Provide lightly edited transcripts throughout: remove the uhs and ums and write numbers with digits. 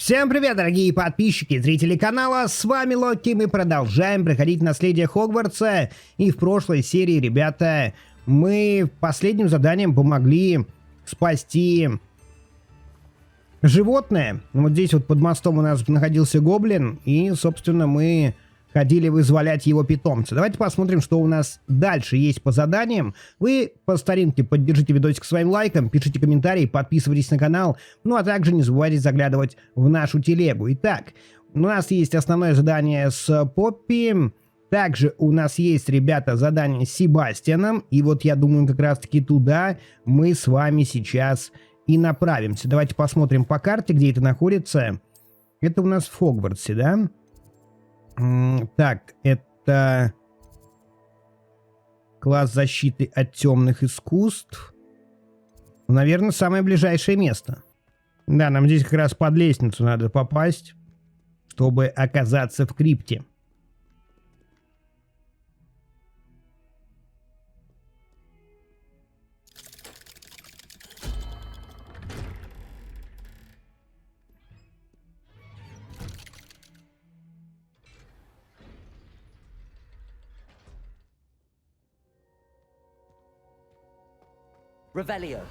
Всем привет, дорогие подписчики и зрители канала, с вами Локи, мы продолжаем проходить наследие Хогвартса. И в прошлой серии, ребята, мы последним заданием помогли спасти животное. Вот здесь вот под мостом у нас находился гоблин, и, собственно, мы ходили вызволять его питомца. Давайте посмотрим, что у нас дальше есть по заданиям. Вы по старинке поддержите видосик своим лайком, пишите комментарии, подписывайтесь на канал, ну а также не забывайте заглядывать в нашу телегу. Итак, у нас есть основное задание с Поппи, также у нас есть, ребята, задание с Себастьяном, и вот я думаю, как раз таки туда мы с вами сейчас и направимся. Давайте посмотрим по карте, где это находится. Это у нас в Хогвартсе, да? Так, это класс защиты от темных искусств. Наверное, самое ближайшее место. Да, нам здесь как раз под лестницу надо попасть, чтобы оказаться в крипте. Revelio.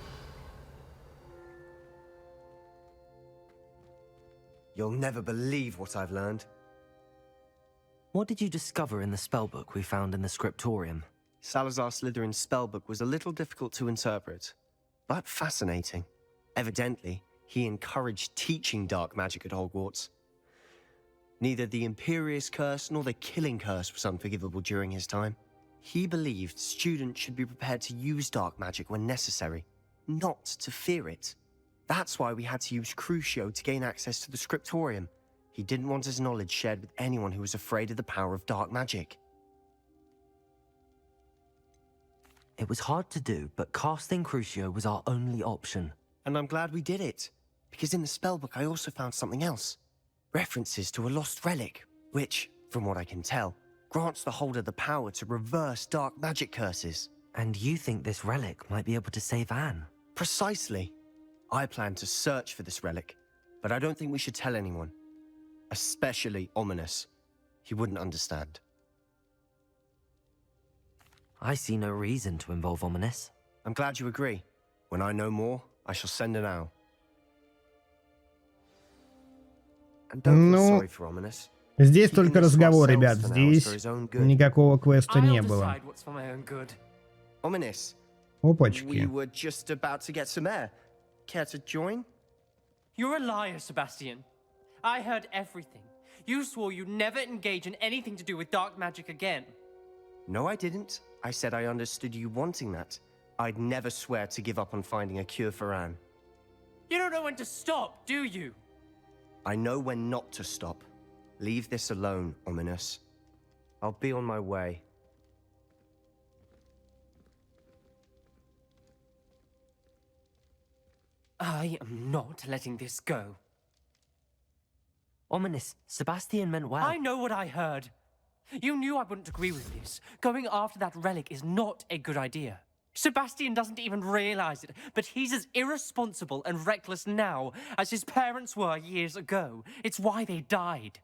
You'll never believe what I've learned. What did you discover in the spellbook we found in the scriptorium? Salazar Slytherin's spellbook was a little difficult to interpret, but fascinating. Evidently, he encouraged teaching dark magic at Hogwarts. Neither the Imperious Curse nor the Killing Curse was unforgivable during his time. He believed students should be prepared to use dark magic when necessary, not to fear it. That's why we had to use Crucio to gain access to the scriptorium. He didn't want his knowledge shared with anyone who was afraid of the power of dark magic. It was hard to do, but casting Crucio was our only option. And I'm glad we did it, because in the spellbook I also found something else. References to a lost relic, which, from what I can tell, grants the holder the power to reverse dark magic curses. And you think this relic might be able to save Anne? Precisely. I plan to search for this relic, but I don't think we should tell anyone. Especially Ominous. He wouldn't understand. I see no reason to involve Ominous. I'm glad you agree. When I know more, I shall send an owl. And don't feel sorry for Ominous. Здесь только разговор, ребят. Здесь никакого квеста не было. Ominous. Опачки. We were just about to get some air. Care to join? You're a liar, Sebastian. I heard everything. You swore you'd never engage in anything to do with dark magic again. No, I didn't. I said I understood you wanting that. I'd never swear to give up on finding a cure for Anne. You don't know when to stop, do you? I know when not to stop. Leave this alone, Ominous. I'll be on my way. I am not letting this go. Ominous, Sebastian meant well. I know what I heard. You knew I wouldn't agree with this. Going after that relic is not a good idea. Sebastian doesn't even realize it, but he's as irresponsible and reckless now as his parents were years ago. It's why they died.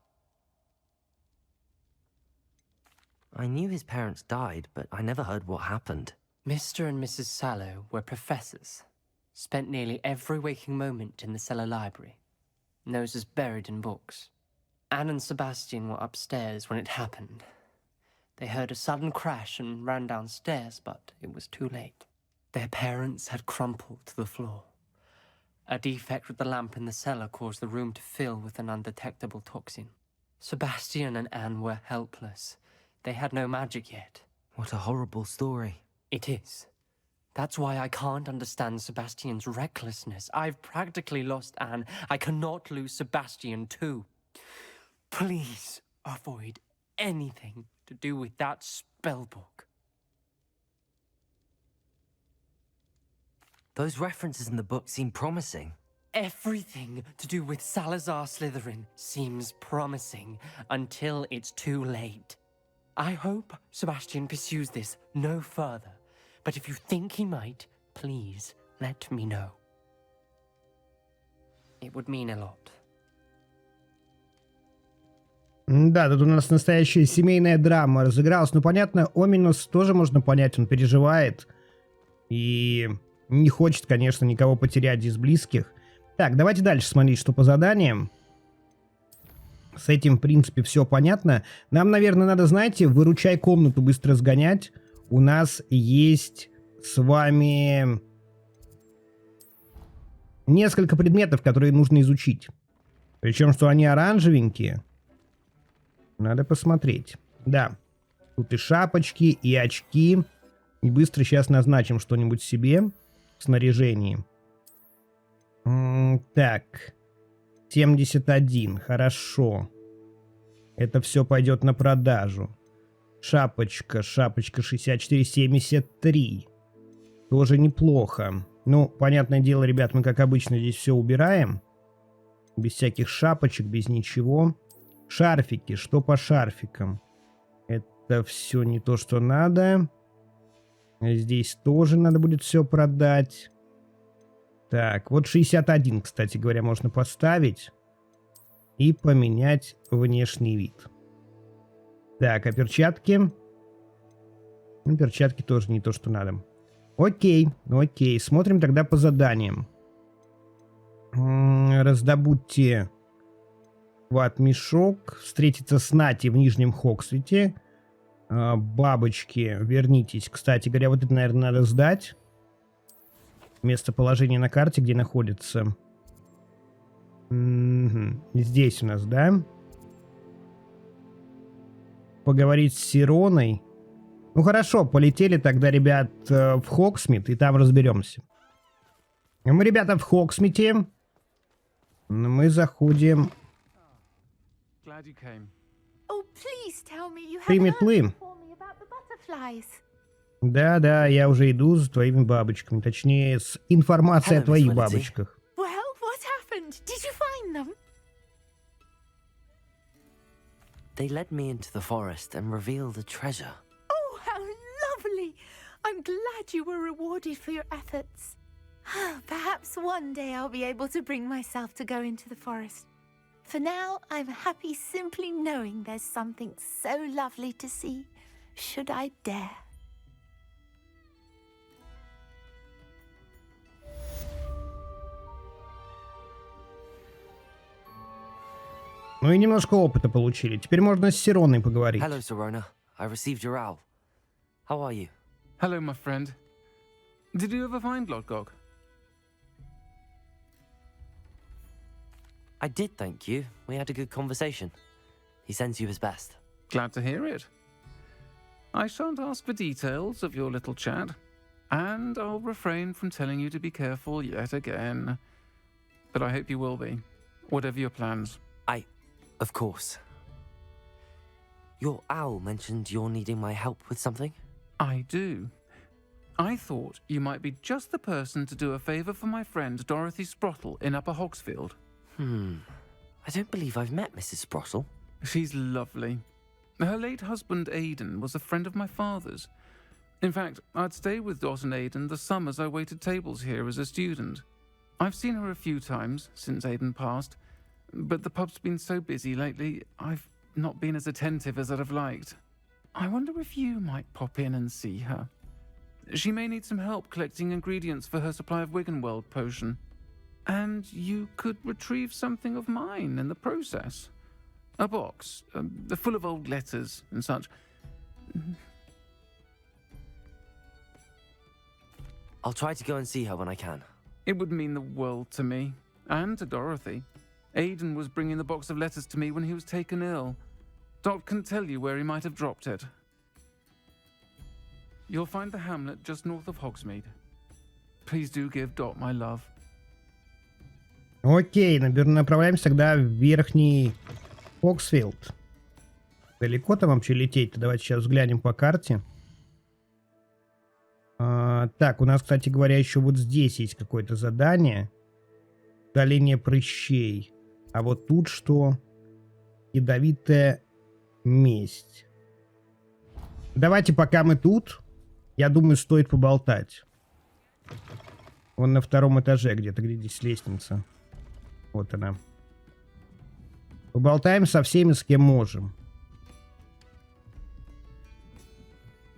I knew his parents died, but I never heard what happened. Mr. and Mrs. Sallow were professors. Spent nearly every waking moment in the cellar library. Noses buried in books. Anne and Sebastian were upstairs when it happened. They heard a sudden crash and ran downstairs, but it was too late. Their parents had crumpled to the floor. A defect with the lamp in the cellar caused the room to fill with an undetectable toxin. Sebastian and Anne were helpless. They had no magic yet. What a horrible story. It is. That's why I can't understand Sebastian's recklessness. I've practically lost Anne. I cannot lose Sebastian too. Please avoid anything to do with that spellbook. Those references in the book seem promising. Everything to do with Salazar Slytherin seems promising until it's too late. I hope Sebastian pursues this no further, but if you think he might, please let me know. It would mean a lot. Да, тут у нас настоящая семейная драма разыгралась. Ну, понятно, Оминус тоже можно понять, он переживает. И не хочет, конечно, никого потерять из близких. Так, давайте дальше смотреть, что по заданиям. С этим, в принципе, все понятно. Нам, наверное, надо, знаете, выручай комнату быстро сгонять. У нас есть с вами несколько предметов, которые нужно изучить. Причем, что они оранжевенькие. Надо посмотреть. Да. Тут и шапочки, и очки. И быстро сейчас назначим что-нибудь себе в снаряжении. Так. 71. Хорошо. Это все пойдет на продажу. Шапочка 64, 73. Тоже неплохо. Ну, понятное дело, ребят, мы, как обычно, здесь все убираем. Без всяких шапочек, без ничего. Шарфики. Что по шарфикам? Это все не то, что надо. Здесь тоже надо будет все продать. Так, вот 61, кстати говоря, можно поставить. И поменять внешний вид. Так, а перчатки? Ну, перчатки тоже не то, что надо. Окей, окей. Смотрим тогда по заданиям. Раздобудьте ват-мешок. Встретиться с Нати в Нижнем Хогсвите. Бабочки, вернитесь. Кстати говоря, вот это, наверное, надо сдать. Местоположение на карте, где находится. Здесь у нас, да? Поговорить с Сироной. Ну хорошо, полетели тогда, ребят, в Хогсмит, и там разберемся. Мы, ребята, в Хогсмите. Мы заходим. Три метлы. Да, я уже иду за твоими бабочками. Точнее, с информацией о твоих бабочках. Did you find them? They led me into the forest and revealed a treasure. Oh, how lovely! I'm glad you were rewarded for your efforts. Perhaps one day I'll be able to bring myself to go into the forest. For now, I'm happy simply knowing there's something so lovely to see, should I dare. Ну и немножко опыта получили. Теперь можно с Сироной поговорить. Hello, Sirona. I received your owl. How are you? Hello, my friend. Did you ever find Lodgok? I did, thank you. We had a good conversation. He sends you his best. Glad to hear it. I shan't ask for details of your little chat, and I'll refrain from telling you to be careful yet again. But I hope you will be, whatever your plans. Of course. Your owl mentioned you're needing my help with something? I do. I thought you might be just the person to do a favour for my friend Dorothy Sprottle in Upper Hogsfield. I don't believe I've met Mrs. Sprottle. She's lovely. Her late husband Aidan was a friend of my father's. In fact, I'd stay with Dot and Aidan the summers I waited tables here as a student. I've seen her a few times since Aidan passed, but the pub's been so busy lately, I've not been as attentive as I'd have liked. I wonder if you might pop in and see her. She may need some help collecting ingredients for her supply of Wiggenweld potion. And you could retrieve something of mine in the process. A box, full of old letters and such. I'll try to go and see her when I can. It would mean the world to me, and to Dorothy. Aidan was bringing the box of letters to me when he was taken ill. Dot can tell you where he might have dropped it. You'll find the hamlet just north of Hogsmeade. Please do give Dot my love. Окей, направляемся тогда в Верхний Хогсфилд. Далеко там вообще лететь-то? Давайте сейчас взглянем по карте. Так, у нас, кстати говоря, еще вот здесь есть какое-то задание. Удаление прыщей. А вот тут что? Ядовитая месть. Давайте, пока мы тут, я думаю, стоит поболтать. Вон на втором этаже где-то, где здесь лестница. Вот она. Поболтаем со всеми, с кем можем.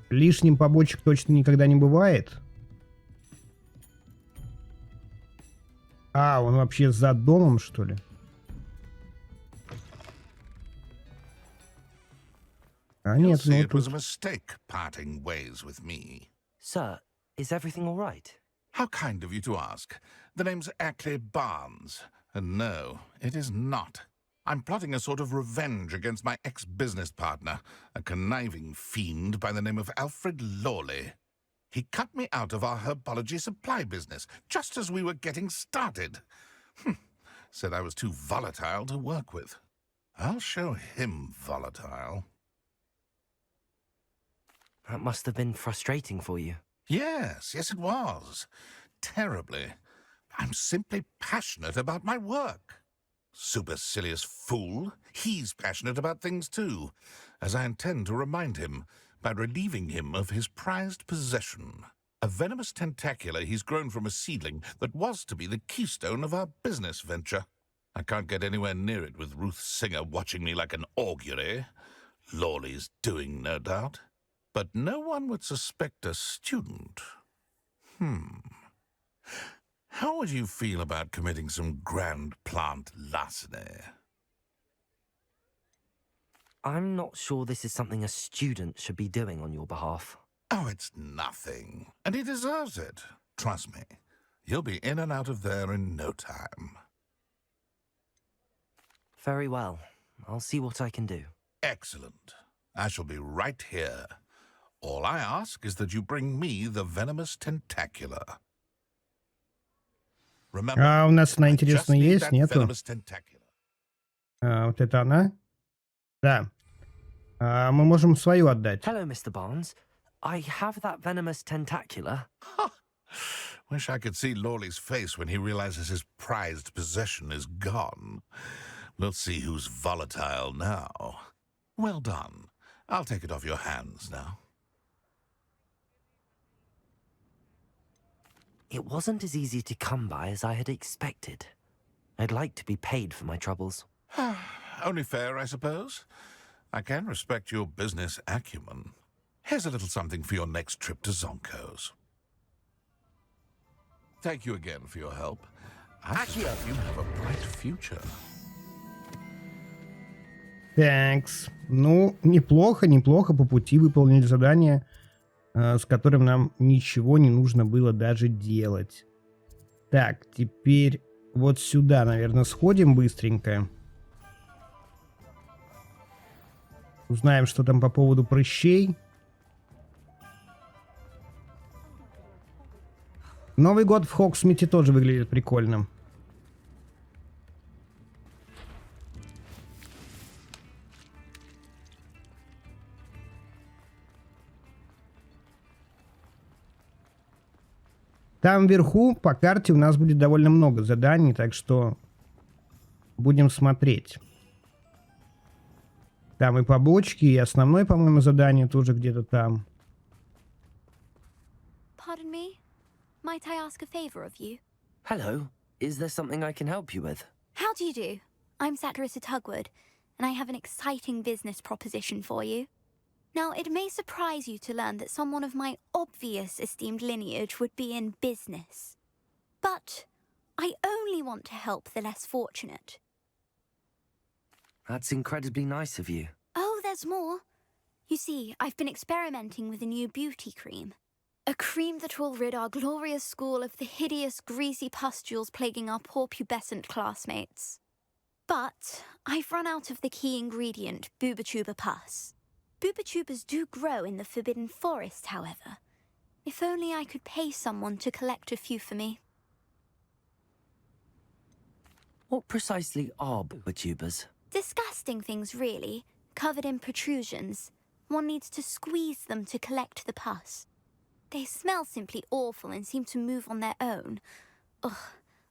Лишним побочек точно никогда не бывает. А, он вообще за домом, что ли? А You'll нет, see ну it was a тут... mistake parting ways with me. Sir, is everything all right? How kind of you to ask. The name's Ackley Barnes. And no, it is not. I'm plotting a sort of revenge against my ex-business partner, a conniving fiend by the name of Alfred Lawley. He cut me out of our herbology supply business, just as we were getting started. Said I was too volatile to work with. I'll show him volatile. That must have been frustrating for you. Yes, it was. Terribly. I'm simply passionate about my work. Supercilious fool. He's passionate about things too, as I intend to remind him by relieving him of his prized possession. A venomous tentacula he's grown from a seedling that was to be the keystone of our business venture. I can't get anywhere near it with Ruth Singer watching me like an augury. Lawley's doing, no doubt. But no one would suspect a student. How would you feel about committing some grand plant larceny? I'm not sure this is something a student should be doing on your behalf. Oh, it's nothing. And he deserves it. Trust me. You'll be in and out of there in no time. Very well. I'll see what I can do. Excellent. I shall be right here. All I ask is that you bring me the venomous tentacula. Remember, А у нас она, I интересно, just need есть? that Нету? venomous tentacula. А, вот это она? Да. А, мы можем свою отдать. Hello, Mr. Barnes. I have that venomous tentacula. Wish I could see Lawley's face when he realizes his prized possession is gone. We'll see who's volatile now. Well done. I'll take it off your hands now. It wasn't as easy to come by as I had expected. I'd like to be paid for my troubles. Only fair, I suppose. I can respect your business acumen. Here's a little something for your next trip to Zonko's. Thank you again for your help. I suspect you have a bright future. Тhanks. Ну, неплохо, неплохо. По пути выполнили задание, с которым нам ничего не нужно было даже делать. Так, теперь вот сюда, наверное, сходим быстренько. Узнаем, что там по поводу прыщей. Новый год в Хогсмите тоже выглядит прикольно. Там вверху по карте у нас будет довольно много заданий, так что будем смотреть. Там и побочки, и основное, по-моему, задание тоже где-то там. Pardon me? Might I ask a favor of you? Hello. Is there something I can help you with? How do you do? I'm Satirissa Tugwood, and I have an exciting business proposition for you. Now, it may surprise you to learn that someone of my obvious esteemed lineage would be in business. But I only want to help the less fortunate. That's incredibly nice of you. Oh, there's more. You see, I've been experimenting with a new beauty cream. A cream that will rid our glorious school of the hideous, greasy pustules plaguing our poor pubescent classmates. But I've run out of the key ingredient, Booba-Tuba pus. Booba-Tubas do grow in the Forbidden Forest, however. If only I could pay someone to collect a few for me. What precisely are booba-tubas? Disgusting things, really, covered in protrusions. One needs to squeeze them to collect the pus. They smell simply awful and seem to move on their own. Ugh,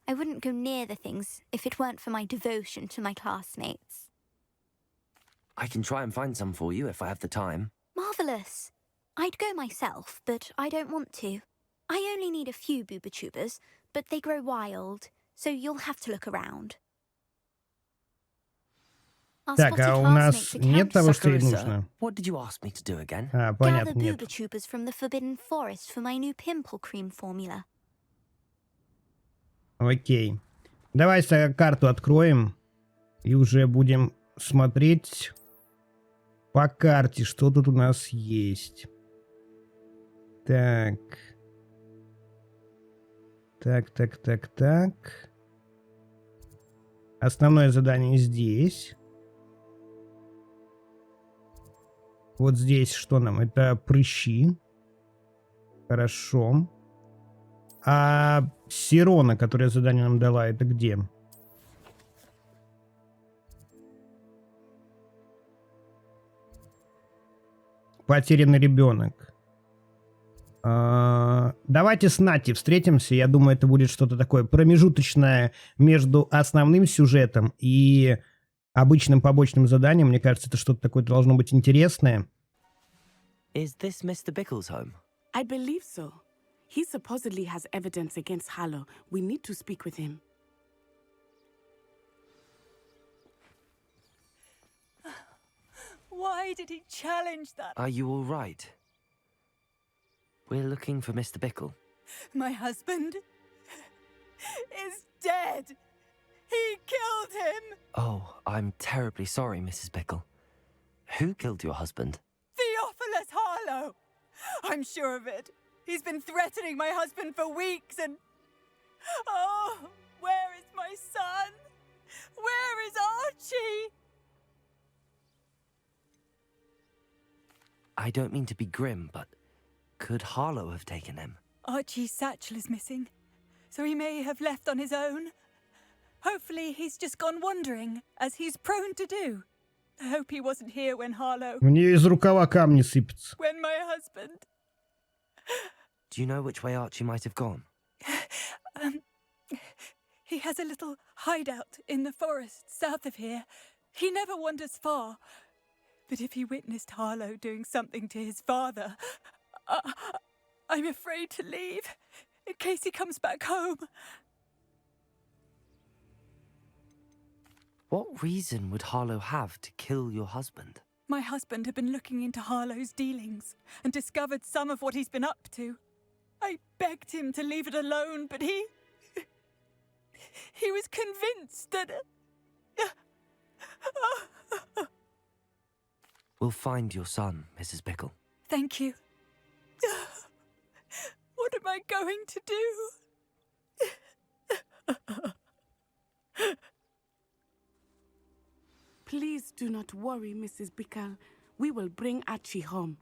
I wouldn't go near the things if it weren't for my devotion to my classmates. I can try and find some for you if I have the time. Marvellous. I'd go myself, but I don't want to. I only need a few booba-tubas, but they grow wild, so you'll have to look around. Our Так, spotty а у classmates нас are нет того, что ей Sakura, нужно? what did you ask me to do again? А, Gather понятно, нет. booba troopers from the Forbidden Forest for my new pimple cream formula. Окей. Давай карту откроем и уже будем смотреть по карте, что тут у нас есть. Так. Так. Основное задание здесь. Вот здесь что нам? Это прыщи. Хорошо. А Сирона, которая задание нам дала, это где? Потерянный ребенок. Давайте с Нати встретимся. Я думаю, это будет что-то такое промежуточное между основным сюжетом и обычным побочным заданием. Мне кажется, это что-то такое должно быть интересное. Is this Mr. Bickle's home? I believe so. He supposedly has evidence against Harlow. We need to speak with him. Why did he challenge that? Are you all right? We're looking for Mr. Bickle. My husband is dead. He killed him. Oh, I'm terribly sorry, Mrs. Bickle. Who killed your husband? Theophilus Harlow. I'm sure of it. He's been threatening my husband for weeks and... Oh, where is my son? Where is Archie? I don't mean to be grim, but could Harlow have taken him? Archie's satchel is missing, so he may have left on his own. Hopefully he's just gone wandering, as he's prone to do. I hope he wasn't here when Harlow... У нее из рукава камни сыпятся. When my husband... Do you know which way Archie might have gone? He has a little hideout in the forest south of here. He never wanders far. But if he witnessed Harlow doing something to his father, I'm afraid to leave, in case he comes back home. What reason would Harlow have to kill your husband? My husband had been looking into Harlow's dealings and discovered some of what he's been up to. I begged him to leave it alone, but he was convinced that... We'll find your son, Mrs. Bickle. Thank you. What am I going to do? Please do not worry, Mrs. Bickle. We will bring Archie home.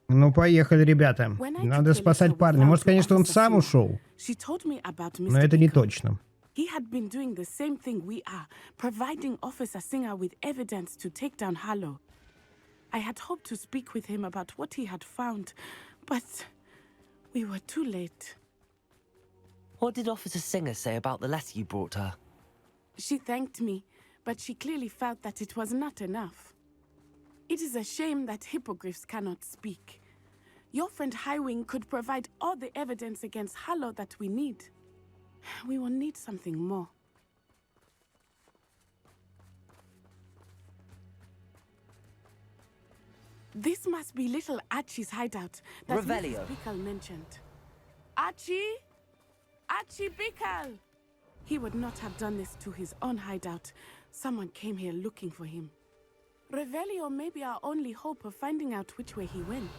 Ну, поехали, ребята. Надо спасать парня. Может, конечно, он сам ушел, She told me about но Mr. это не Bickle. точно. He had been doing the same thing we are, providing Officer Singer with evidence to take down Harlow. I had hoped to speak with him about what he had found, but we were too late. What did Officer Singer say about the letter you brought her? She thanked me, but she clearly felt that it was not enough. It is a shame that hippogriffs cannot speak. Your friend Highwing could provide all the evidence against Harlow that we need. We will need something more. This must be little Archie's hideout that Revelio. Mrs. Bickle mentioned. Archie? Archie Bickle! He would not have done this to his own hideout. Someone came here looking for him. Revelio may be our only hope of finding out which way he went.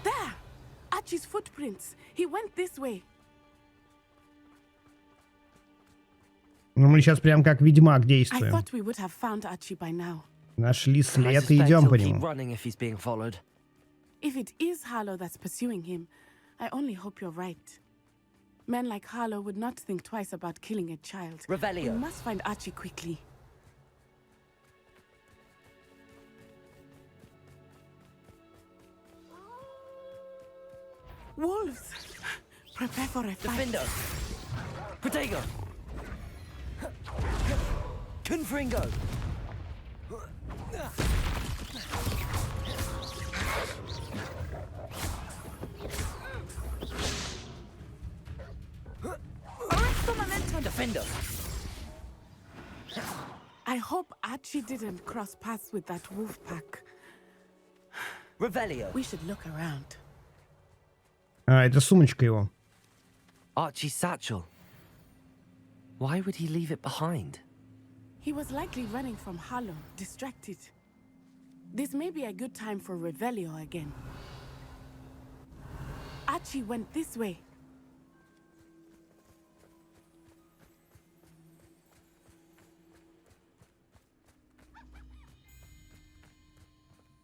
There! Archie's footprints. He went this way. Ну, мы сейчас прям как Ведьмак I действуем. thought we would have found Archie by now. Нашли I след и suspect идем he'll по keep нему. running if he's being followed. If it is Harlow that's pursuing him, I only hope you're right. Men like Harlow would not think twice about killing a child. We Revelio. must find Archie quickly. Wolves! Prepare for a fight. Defender! Protego! Confringo! Arresto momentum! Defender! I hope Archie didn't cross paths with that wolf pack. Revelio. We should look around. А, это сумочка его. Archie's satchel. Why would he leave it behind? He was likely running from Harlow, distracted. This may be a good time for Revelio again. Archie went this way.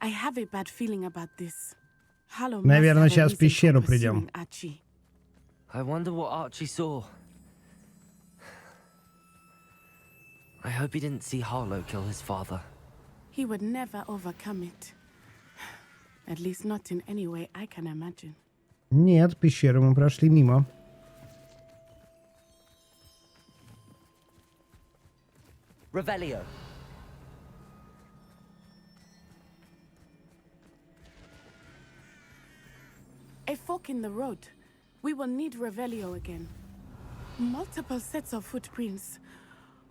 I have a bad feeling about this. Harlow must Наверное, have a сейчас в reason for пещеру придем. pursuing Archie. I wonder what Archie saw. I hope he didn't see Harlow kill his father. He would never overcome it. At least not in any way I can imagine. Нет, пещеру мы прошли мимо. Revelio. A fork in the road. We will need Revelio again. Multiple sets of footprints.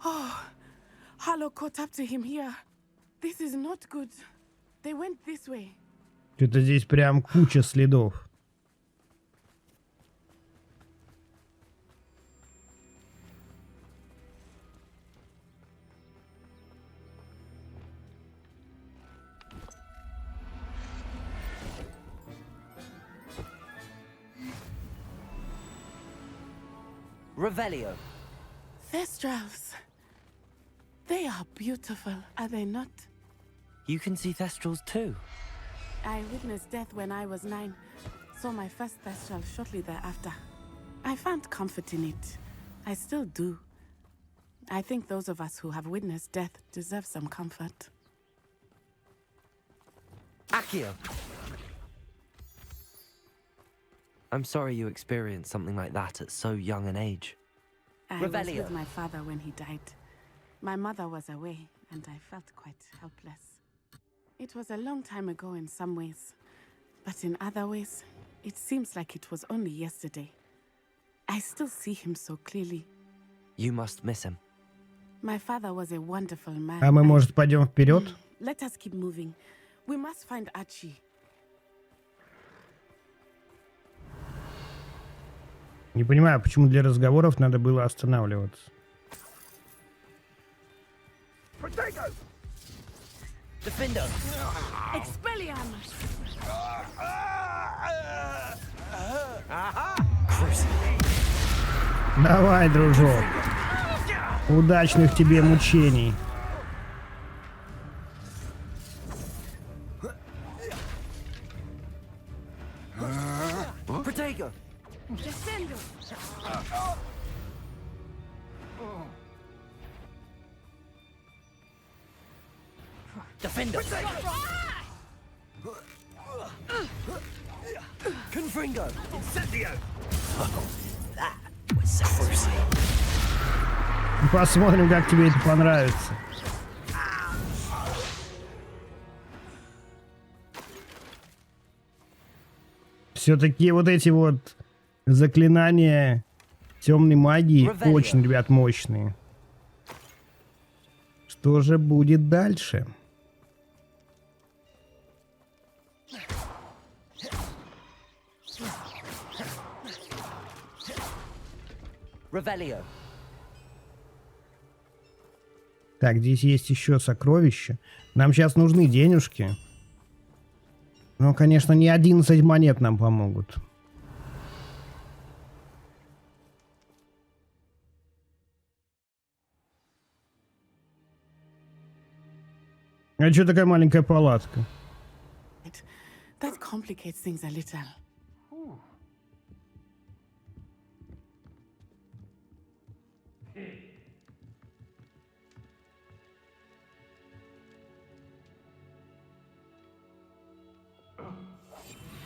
Oh, Harlow caught up to him here. This is not good. They went this way. Что-то здесь прям куча следов. Revelio. Thestrals. They are beautiful, are they not? You can see Thestrals too. I witnessed death when I was 9. Saw my first Thestral shortly thereafter. I found comfort in it. I still do. I think those of us who have witnessed death deserve some comfort. Accio. I'm sorry you experienced something like that at so young an age. I was Revelio. with my father when he died. My mother was away, and I felt quite helpless. It was a long time ago in some ways, but in other ways, it seems like it was only yesterday. I still see him so clearly. You must miss him. My father was a wonderful man. А мы, может, пойдем вперед? Let us keep moving. We must find Archie. Не понимаю, почему для разговоров надо было останавливаться. Defender. Expelliarmus! Давай, дружок. Удачных тебе мучений. Protego. Descendo! Defender. Confringo. Incendio. That was sacrifice. Посмотрим, как тебе это понравится. Все-таки вот эти вот заклинания темной магии очень, ребят, мощные. Что же будет дальше? Revelio. Так, здесь есть еще сокровища. Нам сейчас нужны денежки. Но, конечно, не 11 монет нам помогут. А что такая маленькая палатка? That complicates things a little.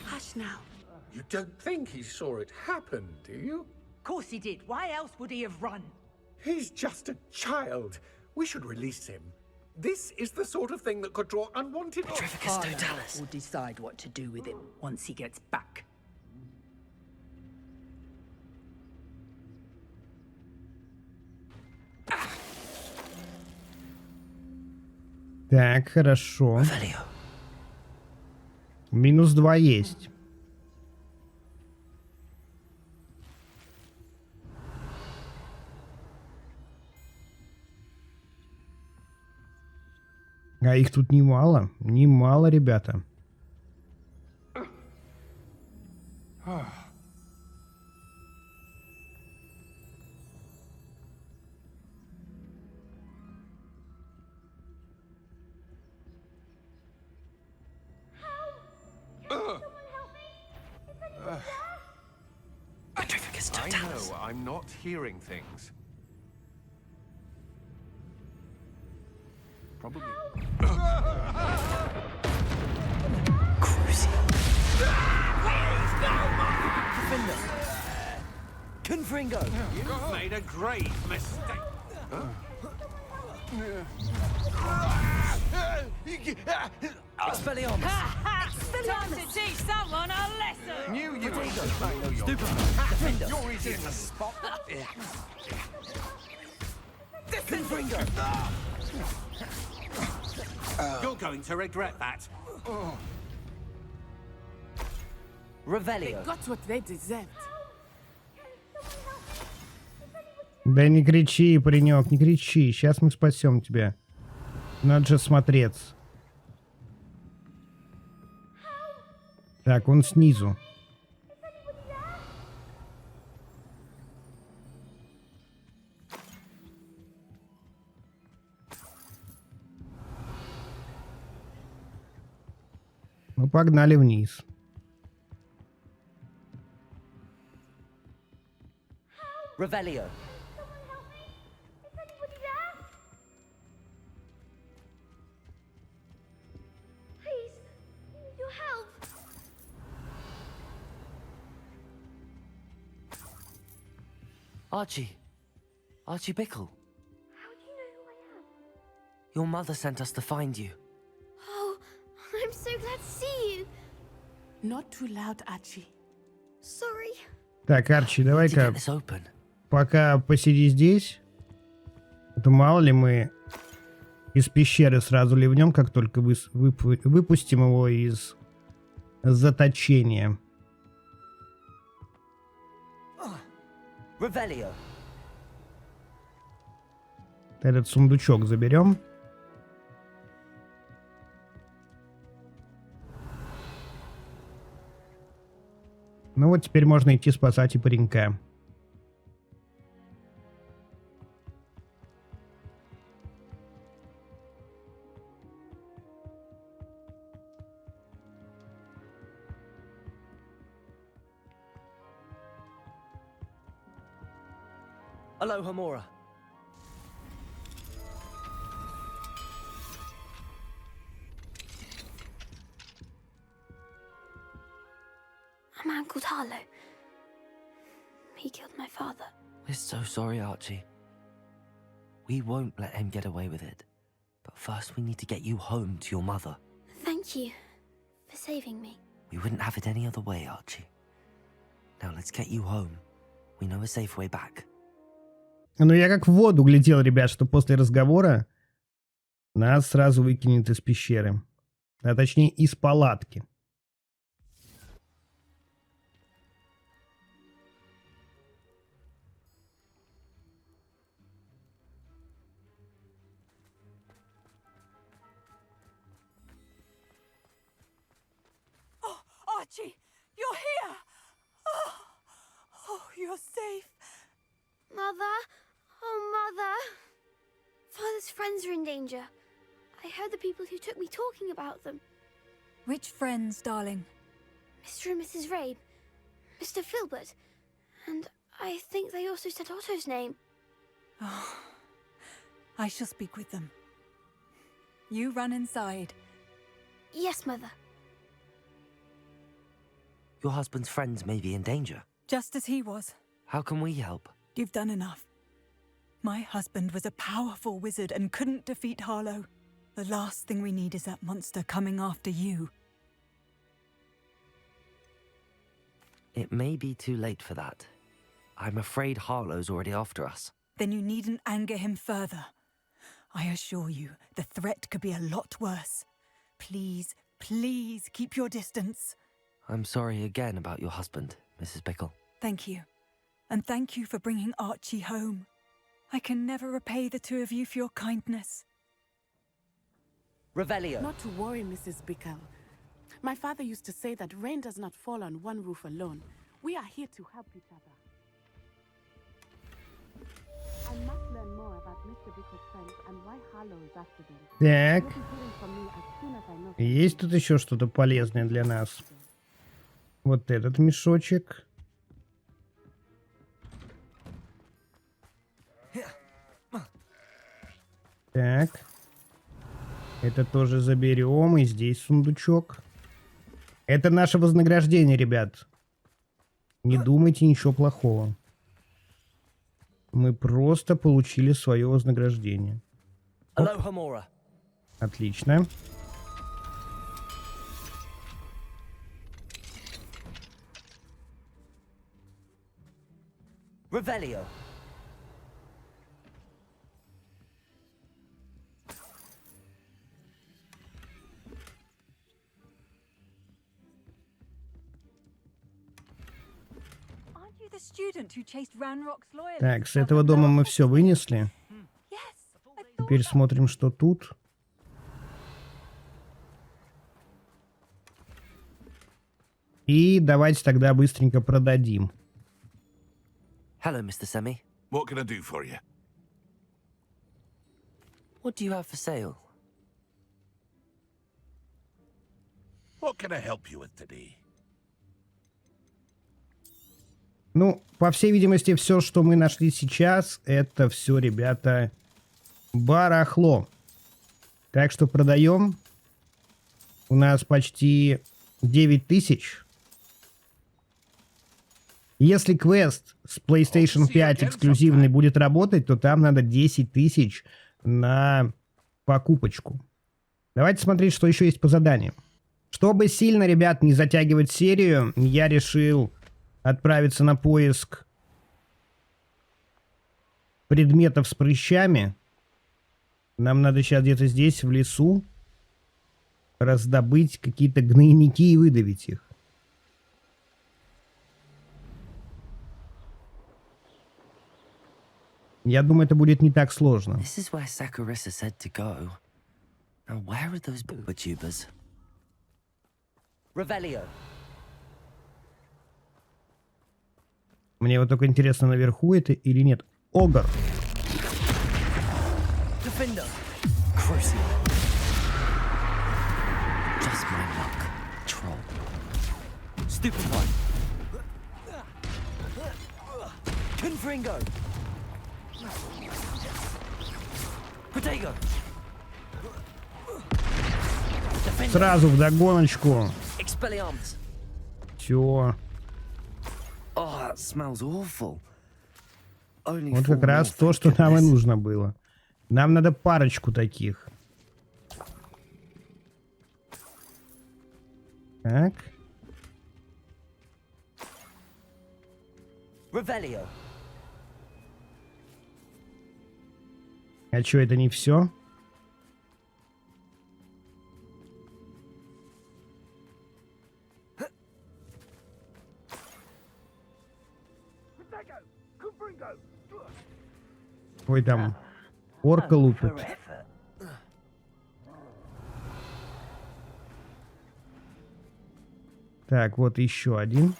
Hush now. You don't think he saw it happen, do you? Of course he did. Why else would he have run? He's just a child. We should release him. This is the sort of thing that could draw unwanted... Harlow will decide what to do with him once he gets back. Так, хорошо. Revelio. -2 есть. А их тут немало. Немало, ребята. I know I'm not hearing things. Probably. Cruisy. Confringo. You've made a grave mistake. Expelliarmus. Time to teach someone a lesson! Knew you were. I know you're. Defender. You're easier to spot. Confringo. You're going to regret that. Revelio. Got what they deserved. Да не кричи, паренек, не кричи. Сейчас мы спасем тебя. Надо же смотреться. Так, он снизу. Ну, погнали вниз. Revelio. Archie. Archie Bickle. How do you know who I am? Your mother sent us to find you. Oh, I'm so glad to see you. Not too loud, Archie. Sorry. Так, Арчи, To давай-ка get this open. пока посиди здесь. Это мало ли мы из пещеры сразу ливнем, как только выпустим его из заточения. Revelio. Этот сундучок заберем. Ну вот теперь можно идти спасать и паренька. Aloha Mora. A man called Harlow. He killed my father. We're so sorry, Archie. We won't let him get away with it. But first we need to get you home to your mother. Thank you for saving me. We wouldn't have it any other way, Archie. Now let's get you home. We know a safe way back. Ну я как в воду глядел, ребят, что после разговора нас сразу выкинет из пещеры. А точнее из палатки. Archie, you're here! Oh, you're safe. Mother? Oh, Mother. Father's friends are in danger. I heard the people who took me talking about them. Which friends, darling? Mr. and Mrs. Rabe. Mr. Filbert. And I think they also said Otto's name. Oh, I shall speak with them. You run inside. Yes, Mother. Your husband's friends may be in danger. Just as he was. How can we help? You've done enough. My husband was a powerful wizard and couldn't defeat Harlow. The last thing we need is that monster coming after you. It may be too late for that. I'm afraid Harlow's already after us. Then you needn't anger him further. I assure you, the threat could be a lot worse. Please, please keep your distance. I'm sorry again about your husband, Mrs. Bickle. Thank you. And thank you for bringing Archie home. I can never repay the two of you for your kindness. Revelio. Not to worry, Mrs. Bickle. My father used to say that rain does not fall on one roof alone. We are here to help each other. I must learn more about Mr. Bickle's friends and why Harlow is after them. Так. You'll be hearing from me as soon as I know. Есть тут еще что-то полезное для нас? Вот этот мешочек. Так. Это тоже заберем. И здесь сундучок. Это наше вознаграждение, ребят. Не думайте ничего плохого. Мы просто получили свое вознаграждение. Aloha, Mora. Отлично. Revelio. Aren't you the student who chased Ranrock's loyalists? Так, с этого дома мы все вынесли. Теперь смотрим, что тут. И давайте тогда быстренько продадим. Hello, Mr. Semi. What can I do for you? What do you have for sale? What can I help you with today? Ну, по всей видимости, все, что мы нашли сейчас, это все, ребята, барахло. Так что продаем. У нас почти 9000. Если квест с PlayStation 5 эксклюзивный будет работать, то там надо 10 000 на покупочку. Давайте смотреть, что еще есть по заданию. Чтобы сильно, ребят, не затягивать серию, я решил отправиться на поиск предметов с прыщами. Нам надо сейчас где-то здесь, в лесу, раздобыть какие-то гнойники и выдавить их. Я думаю, это будет не так сложно. This is where Saccharissa said to go. Now, where are those boobatubers? Revelio. Мне вот только интересно, наверху это или нет. Огр. Defender. Crucial. Just my luck. Troll. Stupid one. Confringo. Potato. Сразу вдогоночку. Expelliarmus. Все. Oh, that smells awful. Only Вот four как раз more, то, thank что нам и goodness. нужно было. Нам надо парочку таких. Так. Revelio. А что, это не все? Ой, там орка лупит. Так, вот еще один.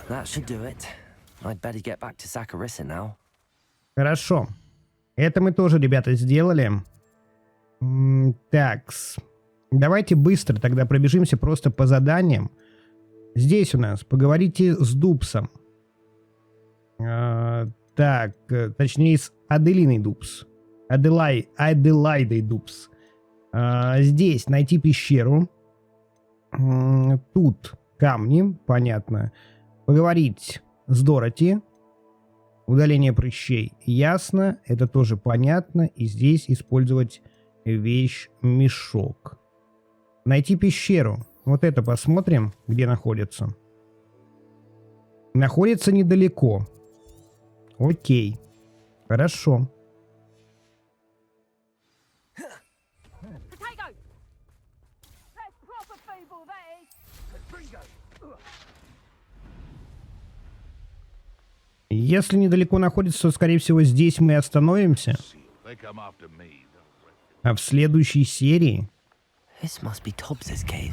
That should do it. I'd better get back to Saccharissa now. Хорошо. Это мы тоже, ребята, сделали. Такс. Давайте быстро тогда пробежимся просто по заданиям. Здесь у нас поговорите с Дубсом. Так, точнее с Аделиной Дубс. Аделайдой Дубс. Здесь найти пещеру. Тут камни, понятно. Поговорить с Дороти. Удаление прыщей. Ясно, это тоже понятно. И здесь использовать вещь-мешок. Найти пещеру. Вот это посмотрим, где находится. Находится недалеко. Окей. Хорошо. Если недалеко находится, то, скорее всего, здесь мы остановимся. А в следующей серии...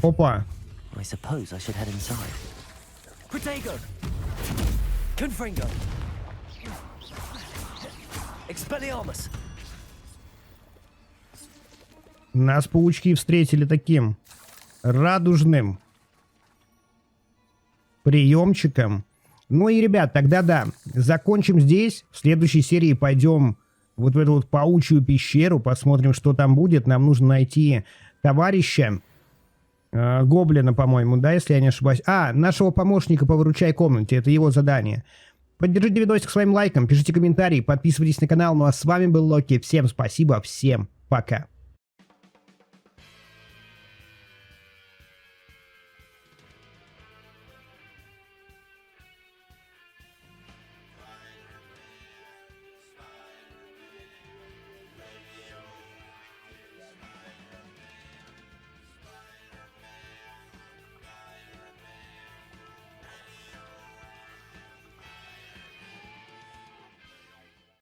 Опа. Нас паучки встретили таким радужным приемчиком. Ну и, ребят, тогда да, закончим здесь. В следующей серии пойдем вот в эту вот паучью пещеру, посмотрим, что там будет. Нам нужно найти товарища, гоблина, по-моему, да, если я не ошибаюсь. Нашего помощника по выручай комнате, это его задание. Поддержите видосик своим лайком, пишите комментарии, подписывайтесь на канал. Ну а с вами был Локи. Всем спасибо, всем пока.